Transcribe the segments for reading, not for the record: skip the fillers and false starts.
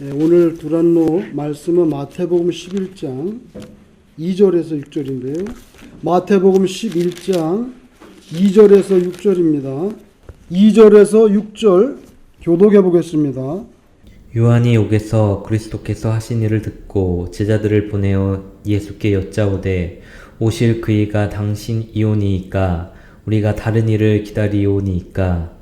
오늘 두란노 말씀은 마태복음 11장 2절에서 6절인데요. 마태복음 11장 2절에서 6절입니다. 2절에서 6절 교독해 보겠습니다. 요한이 옥에서 그리스도께서 하신 일을 듣고 제자들을 보내어 예수께 여짜오되 오실 그이가 당신이오니이까 우리가 다른 일을 기다리오니이까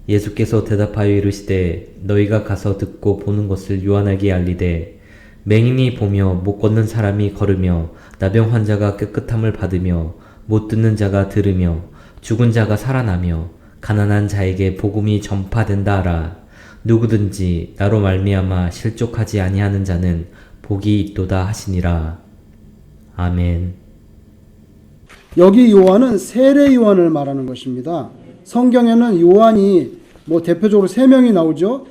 예수께서 대답하여 이르시되 너희가 가서 듣고 보는 것을 요한에게 알리되 맹인이 보며 못 걷는 사람이 걸으며 나병 환자가 깨끗함을 받으며 못 듣는 자가 들으며 죽은 자가 살아나며 가난한 자에게 복음이 전파된다 하라. 누구든지 나로 말미암아 실족하지 아니하는 자는 복이 있도다 하시니라. 아멘. 여기 요한은 세례 요한을 말하는 것입니다. 성경에는 요한이 대표적으로 3명이 나오죠.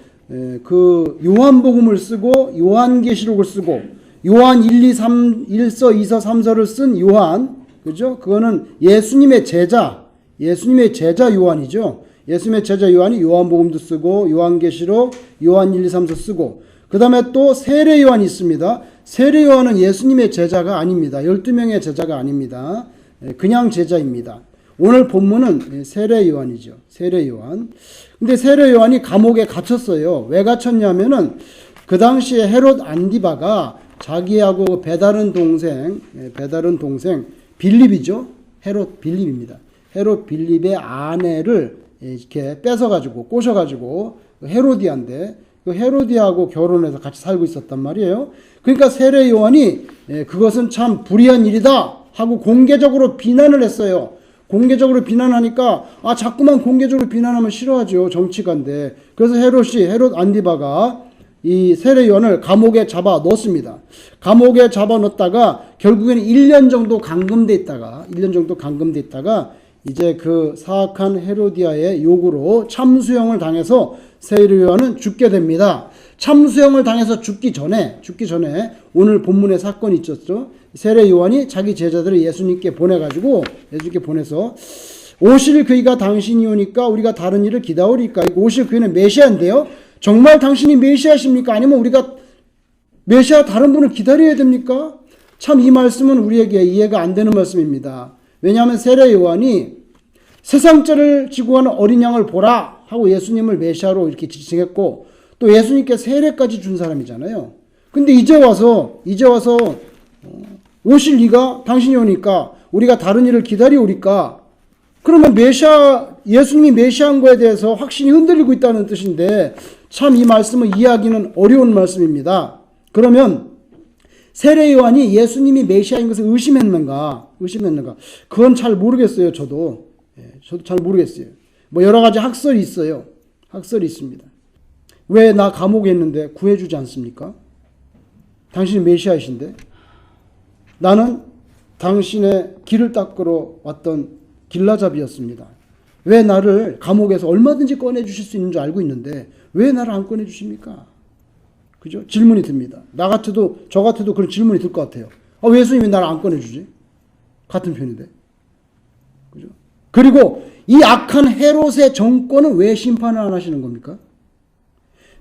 그 요한복음을 쓰고 요한계시록을 쓰고 요한 1서 2서 3서를 쓴 요한, 그죠? 그거는 예수님의 제자 요한이죠. 예수님의 제자 요한이 요한복음도 쓰고 요한계시록, 요한 1, 2, 3서 쓰고, 그 다음에 또 세례 요한이 있습니다. 세례 요한은 예수님의 제자가 아닙니다. 12명의 제자가 아닙니다. 그냥 제자입니다. 오늘 본문은 세례 요한이죠. 세례 요한. 근데 세례 요한이 감옥에 gat혔어요. 왜 갇혔냐면은 그 당시에 헤롯 안디바가 자기하고 배다른 동생 빌립이죠. 헤롯 빌립입니다. 헤롯 빌립의 아내를 이렇게 뺏어가지고 꼬셔가지고 헤로디아인데 그 헤로디아하고 결혼해서 같이 살고 있었단 말이에요. 그러니까 세례 요한이 그것은 참 불의한 일이다 하고 공개적으로 비난을 했어요. 공개적으로 비난하니까 자꾸만 공개적으로 비난하면 싫어하죠. 정치가인데. 그래서 헤롯 안디바가 이 세례 요한을 감옥에 잡아 넣었습니다. 감옥에 잡아 넣었다가 결국에는 1년 정도 감금돼 있다가 이제 그 사악한 헤로디아의 요구로 참수형을 당해서 세례 요한은 죽게 됩니다. 참수형을 당해서 죽기 전에 오늘 본문의 사건이 있었죠. 세례 요한이 자기 제자들을 예수님께 보내서 오실 그이가 당신이 오니까 우리가 다른 일을 기다리니까. 오실 그이는 메시아인데요. 정말 당신이 메시아십니까? 아니면 우리가 메시아 다른 분을 기다려야 됩니까? 참 이 말씀은 우리에게 이해가 안 되는 말씀입니다. 왜냐하면 세례 요한이 세상죄를 지고 가는 어린 양을 보라 하고 예수님을 메시아로 이렇게 지칭했고 또 예수님께 세례까지 준 사람이잖아요. 근데 이제 와서 오실 리가 당신이 오니까 우리가 다른 일을 기다리오리까. 그러면 예수님이 메시아인 거에 대해서 확신이 흔들리고 있다는 뜻인데 참 이 말씀을 이해하기는 어려운 말씀입니다. 그러면 세례 요한이 예수님이 메시아인 것을 의심했는가? 그건 잘 모르겠어요. 저도 잘 모르겠어요. 여러 가지 학설이 있어요. 학설이 있습니다. 왜 나 감옥에 있는데 구해주지 않습니까? 당신이 메시아이신데 나는 당신의 길을 닦으러 왔던 길라잡이였습니다. 왜 나를 감옥에서 얼마든지 꺼내주실 수 있는 줄 알고 있는데 왜 나를 안 꺼내주십니까? 그죠? 질문이 듭니다. 저 같아도 그런 질문이 들 것 같아요. 왜 예수님이 나를 안 꺼내주지? 같은 편인데. 그죠? 그리고 이 악한 헤롯의 정권은 왜 심판을 안 하시는 겁니까?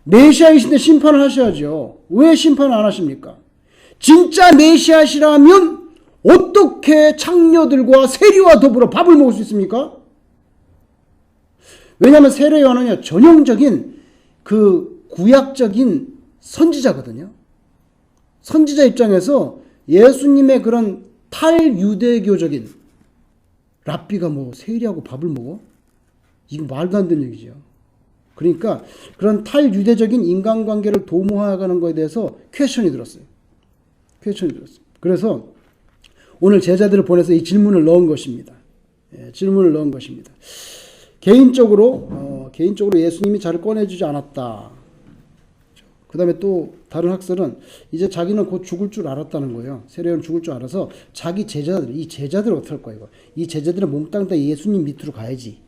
메시아이신데 심판을 하셔야죠. 왜 심판을 안 하십니까? 진짜 메시아시라면 어떻게 창녀들과 세리와 더불어 밥을 먹을 수 있습니까? 왜냐하면 세례 요한은요, 전형적인 그 구약적인 선지자거든요. 선지자 입장에서 예수님의 그런 탈유대교적인 랍비가 세리하고 밥을 먹어? 이거 말도 안 되는 얘기죠. 그러니까 그런 탈유대적인 인간관계를 도모하는 것에 대해서 퀘스천이 들었어요. 그래서 오늘 제자들을 보내서 이 질문을 넣은 것입니다. 개인적으로 예수님이 저를 꺼내주지 않았다. 그 다음에 또 다른 학설은 이제 자기는 곧 죽을 줄 알았다는 거예요. 세례요한은 죽을 줄 알아서 자기 이 제자들을 어떻게 할 거야, 이거. 이 제자들은 몽땅 다 예수님 밑으로 가야지.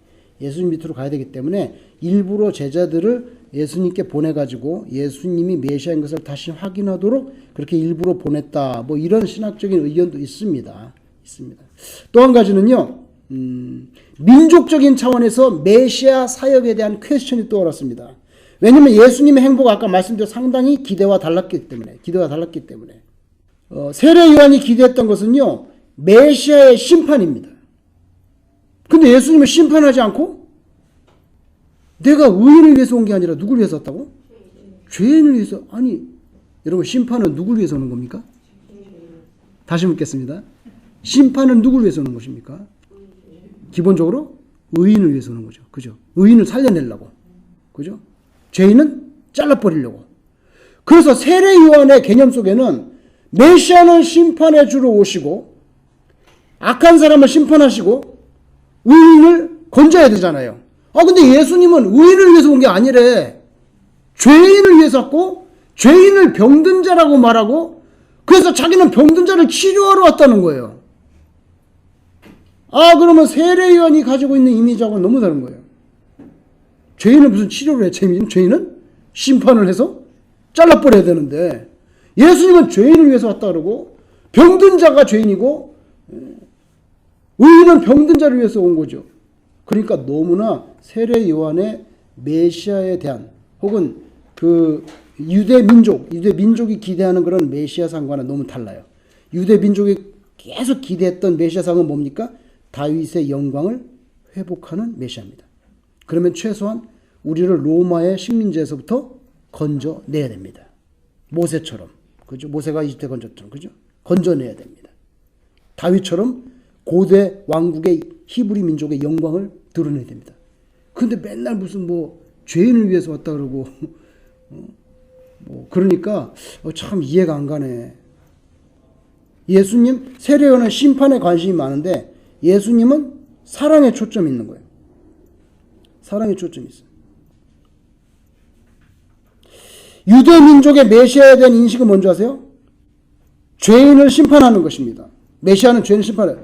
예수님 밑으로 가야 되기 때문에 일부러 제자들을 예수님께 보내가지고 예수님이 메시아인 것을 다시 확인하도록 그렇게 일부러 보냈다. 이런 신학적인 의견도 있습니다. 또 한 가지는요, 민족적인 차원에서 메시아 사역에 대한 퀘스천이 떠올랐습니다. 왜냐면 예수님의 행보가 아까 말씀드린 상당히 기대와 달랐기 때문에. 세례 요한이 기대했던 것은요, 메시아의 심판입니다. 근데 예수님은 심판하지 않고 내가 의인을 위해서 온 게 아니라 누굴 위해서 왔다고? 죄인을 위해서. 아니, 여러분, 심판은 누굴 위해서 오는 겁니까? 다시 묻겠습니다. 심판은 누굴 위해서 오는 것입니까? 기본적으로 의인을 위해서 오는 거죠. 그죠? 의인을 살려내려고. 그죠? 죄인은 잘라버리려고. 그래서 세례 요한의 개념 속에는 메시아는 심판의 주로 오시고 악한 사람을 심판하시고 의인을 건져야 되잖아요. 근데 예수님은 의인을 위해서 온 게 아니래. 죄인을 위해서 왔고 죄인을 병든 자라고 말하고 그래서 자기는 병든 자를 치료하러 왔다는 거예요. 그러면 세례 요한이 가지고 있는 이미지하고는 너무 다른 거예요. 죄인을 무슨 치료를 해? 죄인은 심판을 해서 잘라버려야 되는데 예수님은 죄인을 위해서 왔다 그러고 병든 자가 죄인이고 의인은 병든 자를 위해서 온 거죠. 그러니까 너무나 세례 요한의 메시아에 대한 혹은 그 유대 민족이 기대하는 그런 메시아상과는 너무 달라요. 유대 민족이 계속 기대했던 메시아상은 뭡니까? 다윗의 영광을 회복하는 메시아입니다. 그러면 최소한 우리를 로마의 식민지에서부터 건져내야 됩니다. 모세처럼. 그죠? 모세가 이집트에 건졌죠. 그죠? 건져내야 됩니다. 다윗처럼 고대 왕국의 히브리 민족의 영광을 드러내야 됩니다. 근데 맨날 무슨 죄인을 위해서 왔다 그러고 그러니까 참 이해가 안 가네. 예수님 세례요한은 심판에 관심이 많은데 예수님은 사랑에 초점이 있는 거예요. 사랑에 초점이 있어요. 유대 민족의 메시아에 대한 인식은 뭔지 아세요? 죄인을 심판하는 것입니다. 메시아는 죄인을 심판해요.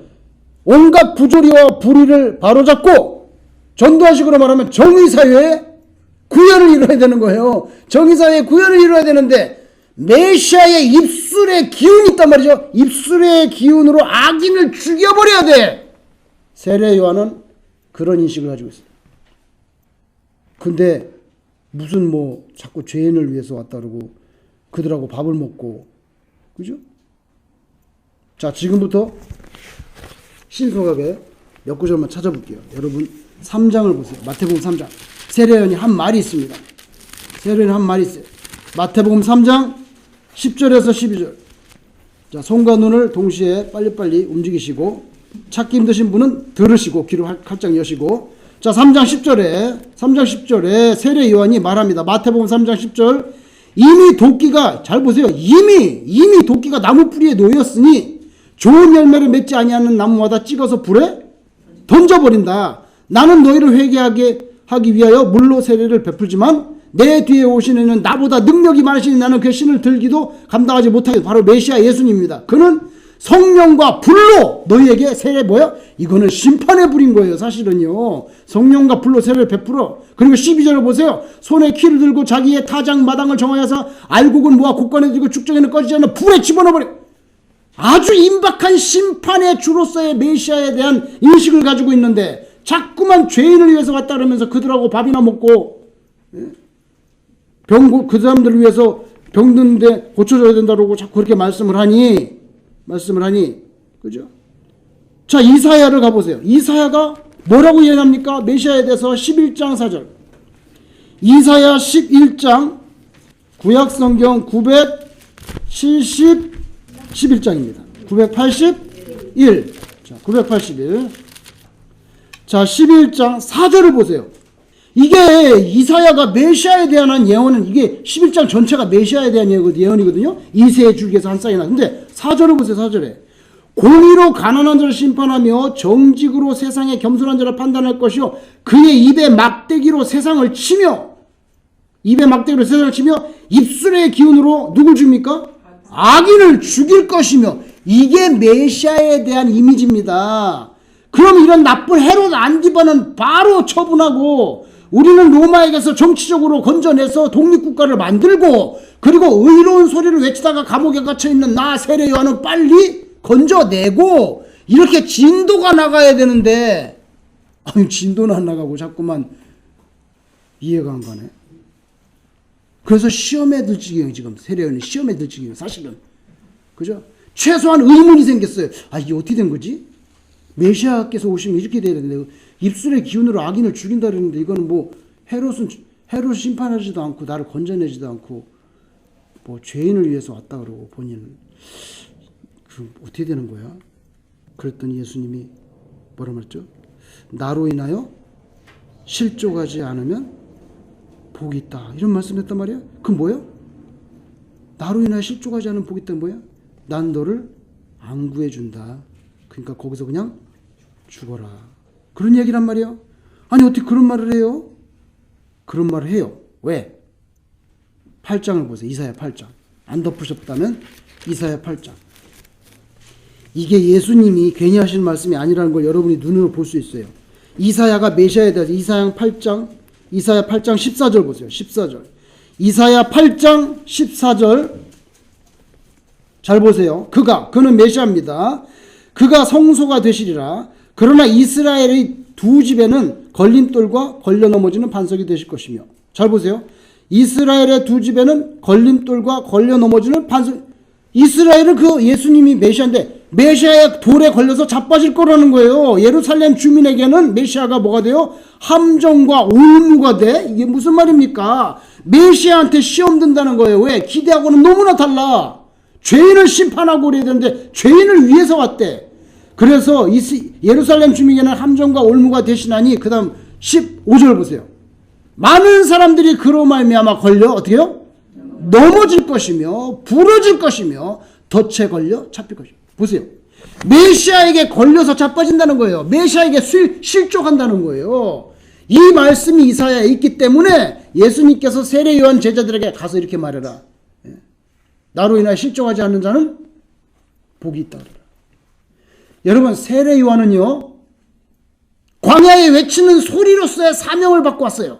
온갖 부조리와 불의를 바로잡고 전도하식으로 말하면 정의사회의 구현을 이루어야 되는 거예요. 정의사회의 구현을 이루어야 되는데 메시아의 입술에 기운이 있단 말이죠. 입술의 기운으로 악인을 죽여버려야 돼. 세례 요한은 그런 인식을 가지고 있어요. 근데 무슨 자꾸 죄인을 위해서 왔다 그러고 그들하고 밥을 먹고 그죠? 자, 지금부터 신속하게 몇 구절만 찾아볼게요. 여러분 3장을 보세요. 마태복음 3장. 세례요한이 한 말이 있습니다. 세례요한이 한 말이 있어요. 마태복음 3장 10절에서 12절. 자, 손과 눈을 동시에 빨리빨리 움직이시고 찾기 힘드신 분은 들으시고 귀를 활짝 여시고 자, 3장 10절에 세례 요한이 말합니다. 마태복음 3장 10절. 이미 도끼가 잘 보세요. 이미 도끼가 나무 뿌리에 놓였으니 좋은 열매를 맺지 아니하는 나무마다 찍어서 불에 던져버린다. 나는 너희를 회개하게 하기 위하여 물로 세례를 베풀지만 내 뒤에 오시는 이는 나보다 능력이 많으시니 나는 그 신을 들기도 감당하지 못하게. 바로 메시아 예수님입니다. 그는 성령과 불로 너희에게 세례 이거는 심판의 불인 거예요. 사실은요. 성령과 불로 세례를 베풀어. 그리고 12절을 보세요. 손에 키를 들고 자기의 타작 마당을 정하여서 알곡은 모아 곳간에 들고 죽정에는 꺼지지 않는 불에 집어넣어버려. 아주 임박한 심판의 주로서의 메시아에 대한 인식을 가지고 있는데 자꾸만 죄인을 위해서 왔다 그러면서 그들하고 밥이나 먹고 그 사람들을 위해서 병든데 고쳐줘야 된다고 자꾸 그렇게 말씀을 하니 그죠? 자, 이사야를 가보세요. 이사야가 뭐라고 얘기합니까? 메시아에 대해서 11장 4절. 이사야 11장 구약성경 11장입니다. 981. 자, 981. 자, 11장 4절을 보세요. 이게 이사야가 메시아에 대한 예언은 이게 11장 전체가 메시아에 대한 예언이거든요. 이새의 줄기에서 한 쌍이 나는데 4절을 보세요. 4절에 공의로 가난한 자를 심판하며 정직으로 세상의 겸손한 자를 판단할 것이요 그의 입에 막대기로 세상을 치며 입술의 기운으로 누굴 죽입니까? 악인을 죽일 것이며 이게 메시아에 대한 이미지입니다. 그럼 이런 나쁜 헤롯 안디바는 바로 처분하고 우리는 로마에게서 정치적으로 건져내서 독립국가를 만들고 그리고 의로운 소리를 외치다가 감옥에 갇혀있는 나 세례 요한은 빨리 건져내고 이렇게 진도가 나가야 되는데 진도는 안 나가고 자꾸만 이해가 안 가네. 그래서 시험에 들 지경이에요. 지금 세례요한이 시험에 들 지경이에요. 사실은. 그죠? 최소한 의문이 생겼어요. 아, 이게 어떻게 된 거지? 메시아께서 오시면 이렇게 돼야 되는데 입술의 기운으로 악인을 죽인다 그러는데 이거는 뭐 헤롯 심판하지도 않고 나를 건져내지도 않고 뭐 죄인을 위해서 왔다 그러고 본인은 그 어떻게 되는 거야? 그랬더니 예수님이 뭐라 말했죠? 나로 인하여 실족하지 않으면 복이 있다. 이런 말씀했단 말이야. 그건 뭐야? 나로 인하여 실족하지 않으면 복이 있다는 뭐야? 난 너를 안 구해준다. 그러니까 거기서 그냥 죽어라. 그런 얘기란 말이야. 아니 어떻게 그런 말을 해요? 그런 말을 해요. 왜? 8장을 보세요. 이사야 8장. 안 덮으셨다면 이사야 8장. 이게 예수님이 괜히 하신 말씀이 아니라는 걸 여러분이 눈으로 볼 수 있어요. 이사야가 메시아에 대해서 이사야 8장 14절 보세요. 14절. 이사야 8장 14절 잘 보세요. 그는 메시아입니다. 그가 성소가 되시리라. 그러나 이스라엘의 두 집에는 걸림돌과 걸려 넘어지는 반석이 되실 것이며. 잘 보세요. 이스라엘의 두 집에는 걸림돌과 걸려 넘어지는 반석. 이스라엘은 그 예수님이 메시아인데 메시아의 돌에 걸려서 자빠질 거라는 거예요. 예루살렘 주민에게는 메시아가 뭐가 돼요? 함정과 올무가 돼? 이게 무슨 말입니까? 메시아한테 시험 든다는 거예요. 왜? 기대하고는 너무나 달라. 죄인을 심판하고 그래야 되는데 죄인을 위해서 왔대. 그래서 예루살렘 주민에게는 함정과 올무가 되시나니 그 다음 15절 보세요. 많은 사람들이 그로 말미암아 걸려 어떻게 해요? 넘어질 것이며 부러질 것이며 덫에 걸려 잡힐 것이며. 보세요. 메시아에게 걸려서 자빠진다는 거예요. 메시아에게 실족한다는 거예요. 이 말씀이 이사야에 있기 때문에 예수님께서 세례 요한 제자들에게 가서 이렇게 말해라. 나로 인하여 실족하지 않는 자는 복이 있다. 여러분 세례 요한은요. 광야에 외치는 소리로서의 사명을 받고 왔어요.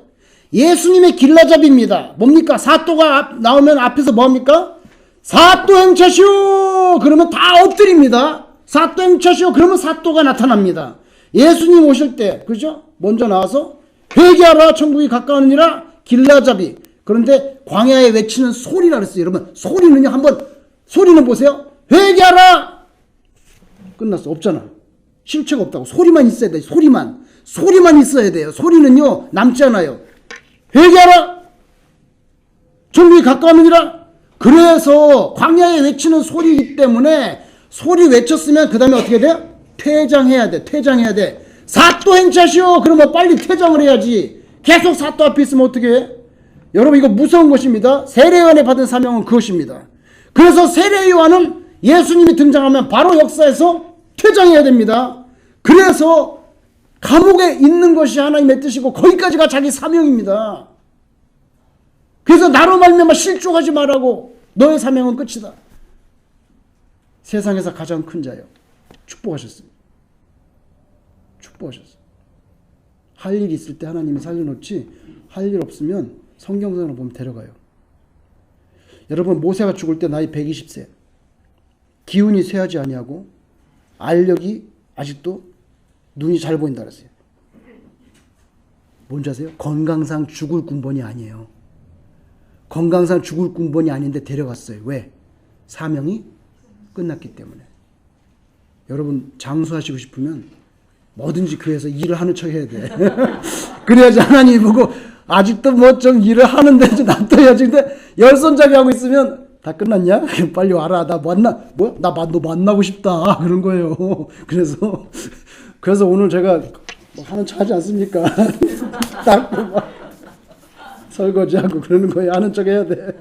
예수님의 길라잡이입니다. 뭡니까? 사또가 나오면 앞에서 뭐합니까? 사또 행차시오! 그러면 다 엎드립니다. 사또 행차시오! 그러면 사또가 나타납니다. 예수님 오실 때, 그죠? 먼저 나와서 회개하라 천국이 가까우니라 길라잡이. 그런데 광야에 외치는 소리라 그랬어요. 여러분 소리는요 한번 소리는 보세요. 회개하라! 끝났어. 없잖아. 실체가 없다고. 소리만 있어야 돼. 소리만 있어야 돼요. 소리는요 남지 않아요. 회개하라! 천국이 가까우니라. 그래서 광야에 외치는 소리이기 때문에 소리 외쳤으면 그 다음에 어떻게 돼요? 퇴장해야 돼. 사또 행차시오. 그러면 빨리 퇴장을 해야지. 계속 사또 앞에 있으면 어떻게 해? 여러분 이거 무서운 것입니다. 세례요한에 받은 사명은 그것입니다. 그래서 세례요한은 예수님이 등장하면 바로 역사에서 퇴장해야 됩니다. 그래서 감옥에 있는 것이 하나님의 뜻이고 거기까지가 자기 사명입니다. 그래서 나로 말미암아 실족하지 말라고. 너의 사명은 끝이다. 세상에서 가장 큰 자요. 축복하셨습니다. 할 일이 있을 때 하나님이 살려놓지 할 일 없으면 성경상으로 보면 데려가요. 여러분 모세가 죽을 때 나이 120세. 기운이 쇠하지 아니하고 알력이 아직도 눈이 잘 보인다 그랬어요. 뭔지 아세요? 건강상 죽을 군번이 아니에요. 건강상 죽을 군번이 아닌데 데려갔어요. 왜? 사명이 끝났기 때문에. 여러분 장수하시고 싶으면 뭐든지 교회에서 일을 하는 척 해야 돼. 그래야지 하나님이 보고 아직도 뭐 좀 일을 하는데 좀 놔둬야지. 근데 열손잡이 하고 있으면 다 끝났냐? 빨리 와라. 나 너 만나고 싶다. 그런 거예요. 그래서 오늘 제가 뭐 하는 척 하지 않습니까? 닦고 막 설거지하고 그러는 거예요. 하는 척 해야 돼.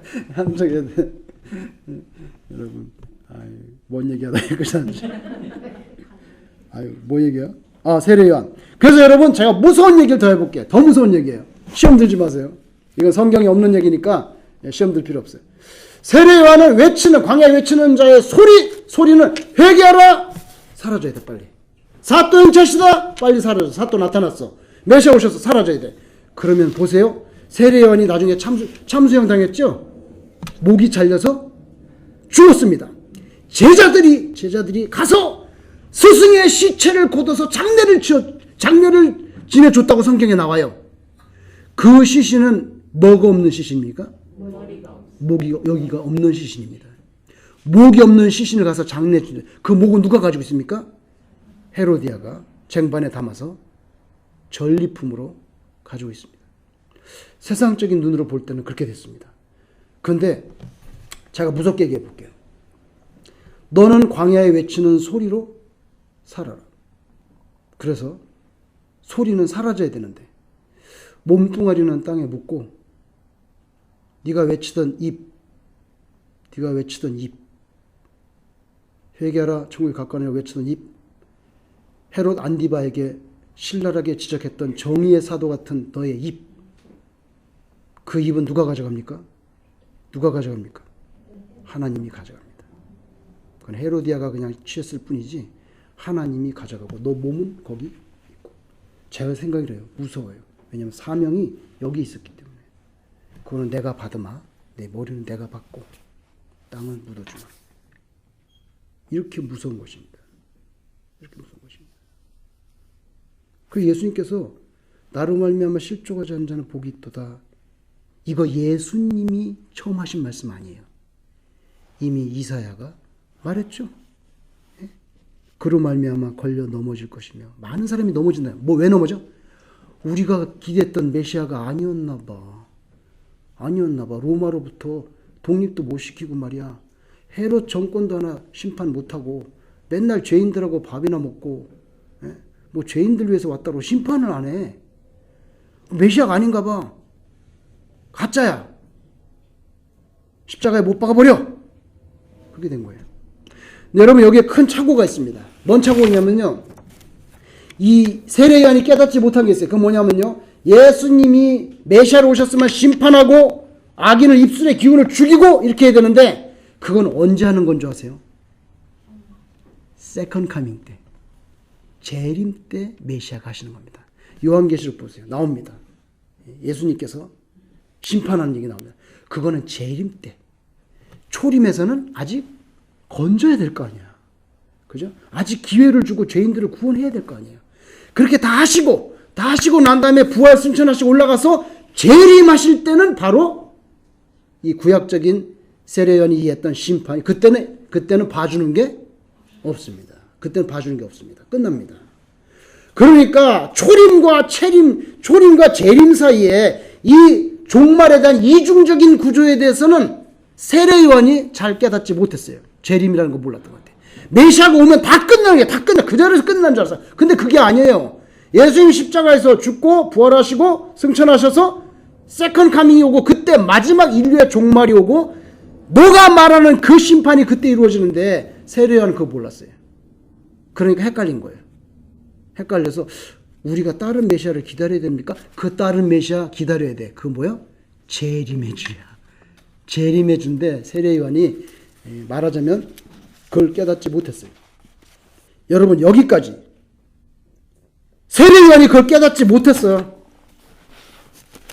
여러분, 뭔 얘기하다 이거지? 뭐 얘기야? 세례요한. 그래서 여러분 제가 무서운 얘기를 더 해볼게요. 더 무서운 얘기예요. 시험 들지 마세요. 이건 성경에 없는 얘기니까 시험 들 필요 없어요. 세례요한을 광야에 외치는 자의 소리는 회개하라! 사라져야 돼, 빨리. 사또 행차시다! 빨리 사라져. 사또 나타났어. 메시아 오셔서 사라져야 돼. 그러면 보세요. 세례요한이 나중에 참수형 당했죠? 목이 잘려서 죽었습니다. 제자들이 가서 스승의 시체를 걷어서 장례를 지내줬다고 성경에 나와요. 그 시신은 뭐가 없는 시신입니까? 목이 여기가 없는 시신입니다. 목이 없는 시신을 가서 장례 주는 그 목은 누가 가지고 있습니까? 헤로디아가 쟁반에 담아서 전리품으로 가지고 있습니다. 세상적인 눈으로 볼 때는 그렇게 됐습니다. 그런데 제가 무섭게 얘기해 볼게요. 너는 광야에 외치는 소리로 살아라. 그래서 소리는 사라져야 되는데 몸뚱아리는 땅에 묻고 네가 외치던 입 회개하라 천국에 가까우니라 외치던 입 헤롯 안디바에게 신랄하게 지적했던 정의의 사도 같은 너의 입, 그 입은 누가 가져갑니까? 누가 가져갑니까? 하나님이 가져갑니다. 그건 헤로디아가 그냥 취했을 뿐이지 하나님이 가져가고 너 몸은 거기 있고. 제 생각이래요. 무서워요. 왜냐하면 사명이 여기 있었기 때문에. 그거는 내가 받으마. 내 머리는 내가 받고 땅은 묻어주마. 이렇게 무서운 것입니다. 이렇게 무서운 것입니다. 그 예수님께서 나로 말미암아 실족하지 않은 자는 복이 있도다. 이거 예수님이 처음 하신 말씀 아니에요. 이미 이사야가 말했죠. 예? 그로 말미암아 걸려 넘어질 것이며 많은 사람이 넘어진다. 뭐 왜 넘어져? 우리가 기대했던 메시아가 아니었나 봐. 로마로부터 독립도 못 시키고 말이야. 헤롯 정권도 하나 심판 못하고 맨날 죄인들하고 밥이나 먹고, 예? 뭐 죄인들 위해서 왔다고 심판을 안 해. 메시아가 아닌가 봐. 가짜야. 십자가에 못 박아버려. 그렇게 된 거예요. 근데 여러분 여기에 큰 착오가 있습니다. 뭔 착오냐면요. 이 세례요한이 깨닫지 못한 게 있어요. 그건 뭐냐면요. 예수님이 메시아로 오셨으면 심판하고 악인을 입술의 기운을 죽이고 이렇게 해야 되는데 그건 언제 하는 건 줄 아세요? 세컨 카밍 때. 재림 때 메시아가 하시는 겁니다. 요한계시록 보세요. 나옵니다. 예수님께서 심판하는 얘기 나옵니다. 그거는 재림 때. 초림에서는 아직 건져야 될 거 아니야. 그죠? 아직 기회를 주고 죄인들을 구원해야 될 거 아니에요. 그렇게 다 하시고 난 다음에 부활 승천하시고 올라가서 재림하실 때는 바로 이 구약적인 세례요한이 했던 심판. 그때는 봐주는 게 없습니다. 끝납니다. 그러니까 초림과 재림 사이에 이 종말에 대한 이중적인 구조에 대해서는 세례요한이 잘 깨닫지 못했어요. 재림이라는 거 몰랐던 것 같아요. 메시아가 오면 다 끝나는 게 다 끝나. 그 자리에서 끝난 줄 알았어요. 근데 그게 아니에요. 예수님 십자가에서 죽고 부활하시고 승천하셔서 세컨 카밍이 오고 그때 마지막 인류의 종말이 오고 너가 말하는 그 심판이 그때 이루어지는데 세례요한은 그거 몰랐어요. 그러니까 헷갈린 거예요. 헷갈려서 우리가 다른 메시아를 기다려야 됩니까? 그 다른 메시아 기다려야 돼. 그 뭐야? 재림의 주야. 재림의 주인데 세례요한이 말하자면 그걸 깨닫지 못했어요. 여러분 여기까지 세례요한이 그걸 깨닫지 못했어요.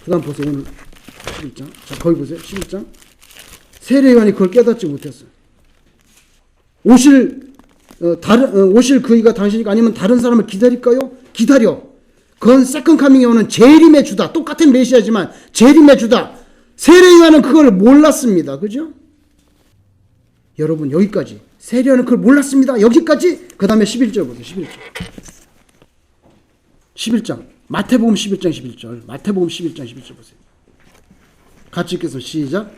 그 다음 보세요. 오늘 11장. 자, 거기 보세요. 11장. 세례요한이 그걸 깨닫지 못했어요. 오실 그이가 당신이니까 아니면 다른 사람을 기다릴까요? 기다려. 그건 세컨 카밍에 오는 재림의 주다. 똑같은 메시아지만 재림의 주다. 세례요한은 그걸 몰랐습니다. 그죠? 여러분 여기까지. 세례요한은 그걸 몰랐습니다. 여기까지. 그 다음에 11절 보세요. 11장. 마태복음 11장 11절. 마태복음 11장 11절 보세요. 같이 읽겠습니다. 시작.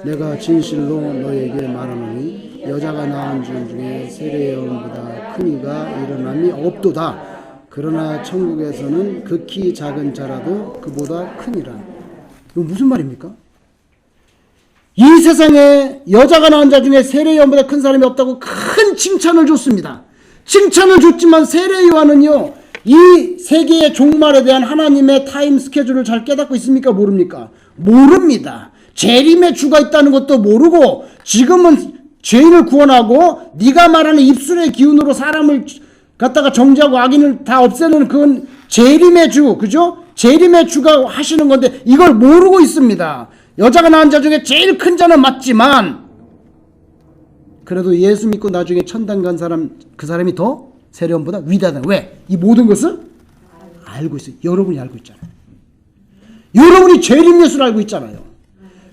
내가 진실로 너에게 말하노니 여자가 낳은 줄 중에 세례요한보다 큰 이가 일어남이 없도다. 그러나 천국에서는 극히 작은 자라도 그보다 크니라. 이거 무슨 말입니까? 이 세상에 여자가 낳은 자 중에 세례요한보다 큰 사람이 없다고 큰 칭찬을 줬습니다. 칭찬을 줬지만 세례요한은요, 이 세계의 종말에 대한 하나님의 타임 스케줄을 잘 깨닫고 있습니까? 모릅니까? 모릅니다. 재림의 주가 있다는 것도 모르고 지금은 죄인을 구원하고 네가 말하는 입술의 기운으로 사람을 갖다가 정죄하고 악인을 다 없애는 그건 재림의 주, 그죠? 재림의 주가 하시는 건데 이걸 모르고 있습니다. 여자가 낳은 자 중에 제일 큰 자는 맞지만 그래도 예수 믿고 나중에 천당 간 사람, 그 사람이 더 세례요한보다 위대하다. 왜? 이 모든 것을 알고 있어요. 여러분이 알고 있잖아요. 여러분이 재림 예수를 알고 있잖아요.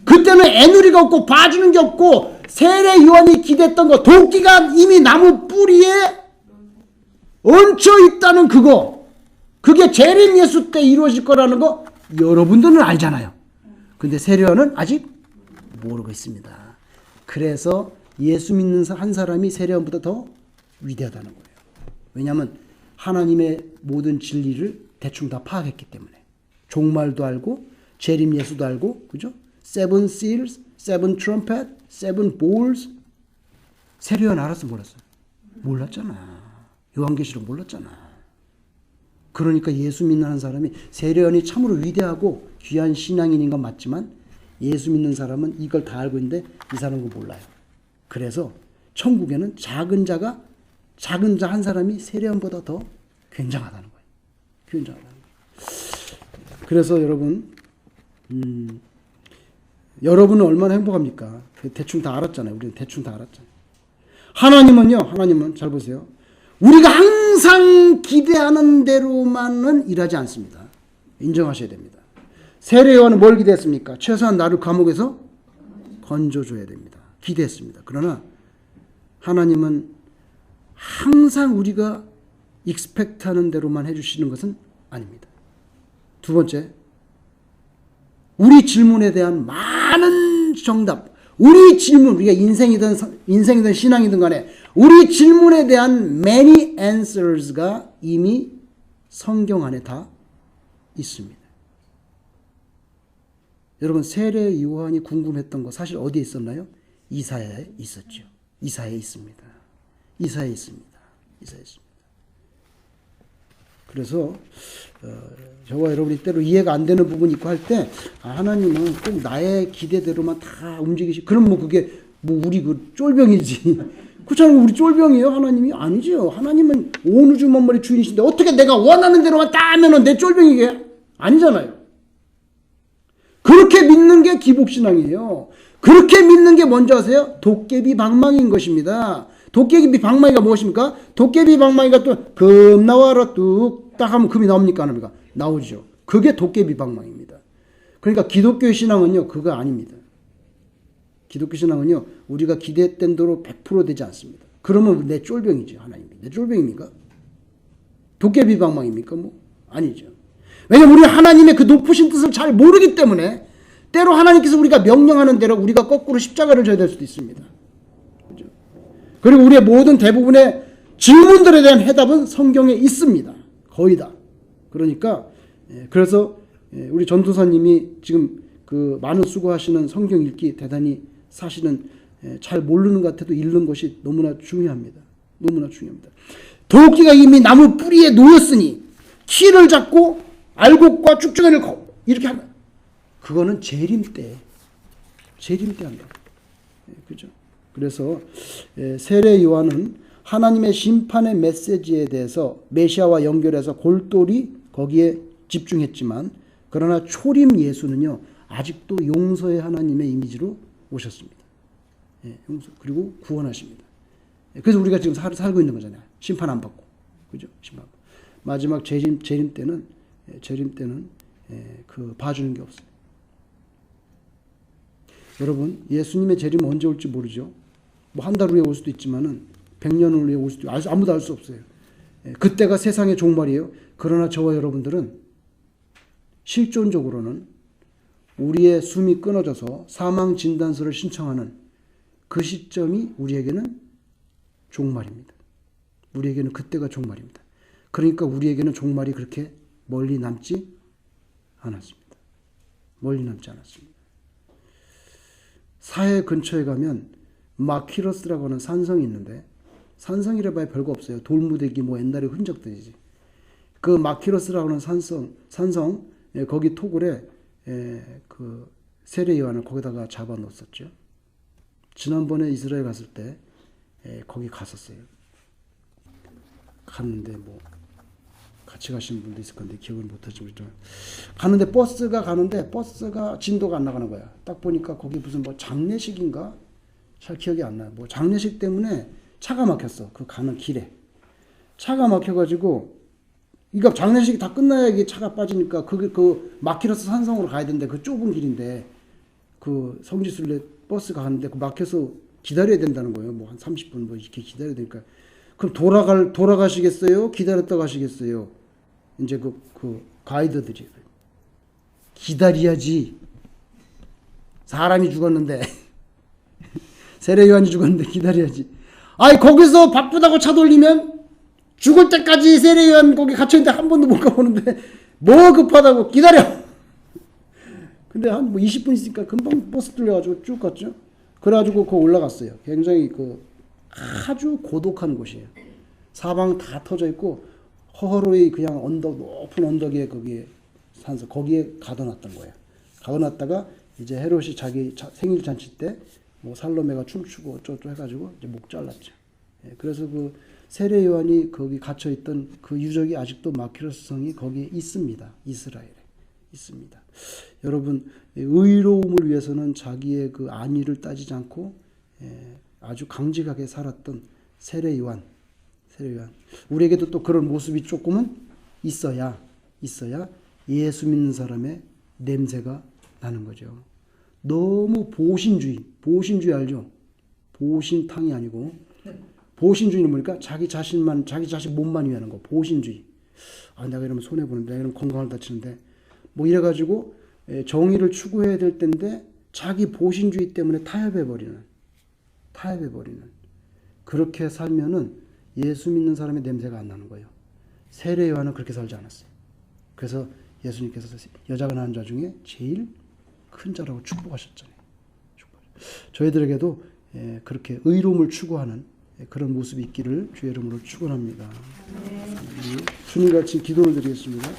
그때는 애누리가 없고 봐주는 게 없고 세례 요한이 기대했던 거 도끼가 이미 나무 뿌리에 얹혀 있다는 그거 그게 재림 예수 때 이루어질 거라는 거 여러분들은 알잖아요. 근데 세례 요한은 아직 모르고 있습니다. 그래서 예수 믿는 한 사람이 세례 요한보다 더 위대하다는 거예요. 왜냐하면 하나님의 모든 진리를 대충 다 파악했기 때문에 종말도 알고 재림 예수도 알고 그죠? Seven seals, seven trumpet, seven bowls. 세례 요한 알았어 몰랐어? 몰랐잖아. 요한계시록 몰랐잖아. 그러니까 예수 믿는 한 사람이 세례 요한이 참으로 위대하고 귀한 신앙인인 건 맞지만 예수 믿는 사람은 이걸 다 알고 있는데 이 사람은 몰라요. 그래서 천국에는 작은 자 한 사람이 세례 요한보다 더 굉장하다는 거예요. 굉장하다는 거예요. 그래서 여러분은 얼마나 행복합니까? 대충 다 알았잖아요. 우리는 대충 다 알았잖아요. 하나님은 잘 보세요. 우리가 항상 기대하는 대로만은 일하지 않습니다. 인정하셔야 됩니다. 세례 요한은 뭘 기대했습니까? 최소한 나를 감옥에서 건져줘야 됩니다. 기대했습니다. 그러나 하나님은 항상 우리가 익스펙트하는 대로만 해주시는 것은 아닙니다. 두 번째, 우리 질문에 대한 많은 정답, 우리 질문, 우리가 인생이든 신앙이든 간에 우리 질문에 대한 many answers가 이미 성경 안에 다 있습니다. 여러분 세례 요한이 궁금했던 거 사실 어디에 있었나요? 이사야에 있었죠. 이사야에 있습니다. 이사야에 있습니다. 그래서 저와 여러분이 때로 이해가 안 되는 부분이 있고 할 때 하나님은 꼭 나의 기대대로만 다 그럼 그게 우리 쫄병이지. 그렇잖아요. 우리 쫄병이에요. 하나님이 아니죠. 하나님은 온 우주 만물의 주인이신데 어떻게 내가 원하는 대로만 다 하면은 내 쫄병이게? 아니잖아요. 그렇게 믿는 게 기복신앙이에요. 그렇게 믿는 게 뭔지 아세요? 도깨비 방망이인 것입니다. 도깨비 방망이가 무엇입니까? 도깨비 방망이가 또 금 나와라 뚝딱 하면 금이 나옵니까? 안 합니까? 나오죠. 그게 도깨비 방망이입니다. 그러니까 기독교의 신앙은요. 그거 아닙니다. 기독교 신앙은요. 우리가 기대했던 대로 100% 되지 않습니다. 그러면 내 쫄병이죠. 하나님이. 내 쫄병입니까? 도깨비 방망입니까? 아니죠. 왜냐하면 우리 하나님의 그 높으신 뜻을 잘 모르기 때문에 때로 하나님께서 우리가 명령하는 대로 우리가 거꾸로 십자가를 져야 될 수도 있습니다. 그렇죠? 그리고 우리의 모든 대부분의 질문들에 대한 해답은 성경에 있습니다. 거의 다. 그러니까 그래서 우리 전도사님이 지금 그 많은 수고하시는 성경 읽기 대단히 사실은 잘 모르는 것 같아도 읽는 것이 너무나 중요합니다. 너무나 중요합니다. 도끼가 이미 나무 뿌리에 놓였으니 키를 잡고 알곡과 쭉쭉이를 이렇게 한다. 그거는 재림 때 한다. 그죠? 그래서 세례 요한은 하나님의 심판의 메시지에 대해서 메시아와 연결해서 골똘히 거기에 집중했지만 그러나 초림 예수는요 아직도 용서의 하나님의 이미지로 오셨습니다. 용서 그리고 구원하십니다. 그래서 우리가 지금 살고 있는 거잖아요. 심판 안 받고, 그죠? 심판. 마지막 재림 때는 그 봐주는 게 없어요. 여러분 예수님의 재림은 언제 올지 모르죠. 뭐 한 달 후에 올 수도 있지만은 100년 후에 올 수도 아무도 알 수 없어요. 그때가 세상의 종말이에요. 그러나 저와 여러분들은 실존적으로는 우리의 숨이 끊어져서 사망 진단서를 신청하는 그 시점이 우리에게는 종말입니다. 우리에게는 그때가 종말입니다. 그러니까 우리에게는 종말이 그렇게 멀리 남지 않았습니다. 멀리 남지 않았습니다. 사해 근처에 가면 마키러스라고 하는 산성이 있는데 산성이라 봐야 별거 없어요. 돌무대기 옛날에 흔적들이지. 그 마키러스라고 하는 산성 거기 토굴에 그 세례 요한을 거기다가 잡아 놓았었죠. 지난번에 이스라엘 갔을 때 거기 갔었어요. 갔는데 같이 가신 분도 있을 건데 기억을 못하지 갔는데 버스가 진도가 안 나가는 거야. 딱 보니까 거기 무슨 장례식인가 잘 기억이 안 나요. 장례식 때문에 차가 막혔어. 그 가는 길에 차가 막혀가지고 이거 장례식이 다 끝나야 이게 차가 빠지니까 그 마키러스 산성으로 가야 되는데 그 좁은 길인데 그 성지순례 버스가 가는데 그 막혀서 기다려야 된다는 거예요. 뭐 한 30분 뭐 이렇게 기다려야 되니까. 그럼 돌아가시겠어요? 기다렸다 가시겠어요? 이제 그 가이드들이 기다려야지. 사람이 죽었는데 세례요한이 죽었는데 기다려야지. 아이 거기서 바쁘다고 차 돌리면 죽을 때까지 세례요한 거기 갇혀있는데 한 번도 못 가보는데 뭐 급하다고 기다려. 근데 한 뭐 20분 있으니까 금방 버스 뚫려가지고 쭉 갔죠. 그래가지고 거 올라갔어요. 굉장히 아주 고독한 곳이에요. 사방 다 터져 있고 허허로이 그냥 높은 언덕에 거기에 산서 거기에 가둬놨던 거예요. 가둬놨다가 이제 헤롯이 자기 생일 잔치 때 뭐 살로메가 춤추고 어쩌고 해가지고 이제 목 잘랐죠. 예, 그래서 그 세례 요한이 거기 갇혀 있던 그 유적이 아직도 마키로스 성이 거기에 있습니다. 이스라엘에 있습니다. 여러분 의로움을 위해서는 자기의 그 안위를 따지지 않고 아주 강직하게 살았던 세례 요한. 우리에게도 또 그런 모습이 조금은 있어야 예수 믿는 사람의 냄새가 나는 거죠. 너무 보신주의 알죠? 보신탕이 아니고 보신주의는 뭡니까? 자기 자신 몸만 위하는 거. 보신주의. 아, 내가 이러면 손해 보는데, 내가 이러면 건강을 다치는데, 뭐 이래가지고 정의를 추구해야 될 텐데 자기 보신주의 때문에 타협해 버리는. 그렇게 살면은 예수 믿는 사람의 냄새가 안 나는 거예요. 세례 요한은 그렇게 살지 않았어요. 그래서 예수님께서 여자가 낳은 자 중에 제일 큰 자라고 축복하셨잖아요. 저희들에게도 그렇게 의로움을 추구하는 그런 모습이 있기를 주의 이름으로 축원합니다. 주님 같이 기도를 드리겠습니다.